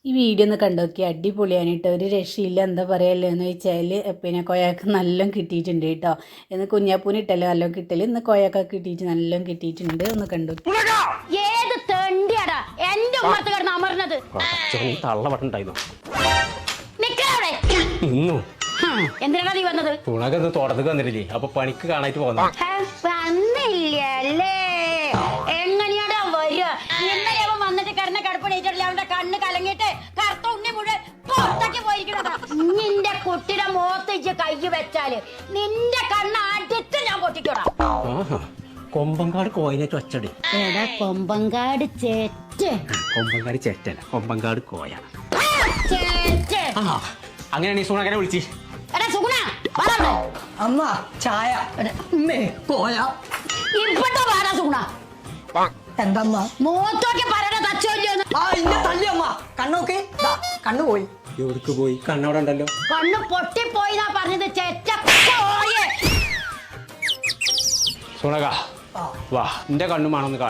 ഈ വീഡിയോ ഒന്ന് കണ്ടോക്കി അടിപൊളിയാണ് കേട്ടോ. ഒരു രക്ഷയില്ല. എന്താ പറയല്ലോ എന്ന് വെച്ചാൽ പിന്നെ കൊയക്ക് നല്ലോണം കിട്ടിയിട്ടുണ്ട് കേട്ടോ. ഇന്ന് കുഞ്ഞാപ്പൂന് ഇട്ടല്ലോ നല്ലോണം കിട്ടല്. ഇന്ന് കൊയൊക്കെ കിട്ടിയിട്ട് നല്ലോണം കിട്ടിയിട്ടുണ്ട്. ഒന്ന് കണ്ടോക്കി. ഏത് തെണ്ടിയാടാ എന്റെ ഉമ്മത്ത് കിടന്ന് അമർന്നത്? തള്ളവട്ടുണ്ടായിരുന്നു. എന്തിനാ നീ വന്നത്? തുണക്കൊന്ന് തോട്ടത്തേക്ക് വന്നിട്ടില്ലേ, അപ്പൊ പണിക്ക് കാണായിട്ട് പോകുന്ന വന്നില്ലല്ലേ? എങ്ങനെയാടാ വരിക? ഇന്നലെ അവൻ വന്നിട്ട് കിടന്ന കിടപ്പണിട്ടില്ല. അവന്റെ കണ്ണ് കലങ്ങിട്ട് കറുത്ത ഉണ്ണി മുഴുവൻ പുറത്തേക്ക് പോയിരിക്കണതാ. നിന്റെ കുട്ടിയുടെ മുഖത്ത് കൈ വെച്ചാല് നിന്റെ കണ്ണ് അടുത്ത് ഞാൻ പൊട്ടിക്കോടാ. കൊമ്പങ്കാട് കോയനേറ്റ് ഒച്ചടി. എടാ കൊമ്പങ്കാട് ചേറ്റ്. കൊമ്പങ്കാട് ചേറ്റല്ല, കൊമ്പങ്കാട് കോയ. ചേറ്റ്. അങ്ങനെയാണ് ഈ സൂണ അങ്ങനെ വിളിച്ച്. എടാ സുഗുണ അമ്മ ചായ കോയ ഇപ്പട്ടോ പാടാ സുഗുണ. എന്തമ്മ മൂത്തോക്കെ പറയണ തച്ചോല്ലോന്ന്. ആ ഇന്ന തല്ലി അമ്മ. കണ്ണോക്കെ കണ്ണു പോയി. എവിടേക്ക് പോയി? കണ്ണവിടെ ഉണ്ടല്ലോ. കണ്ണ് പൊട്ടിപ്പോയിന്നാ പറഞ്ഞത്. ചെറ്റ സൂണക വാ, എന്റെ കണ്ണുമാണോന്ന് കാണാം.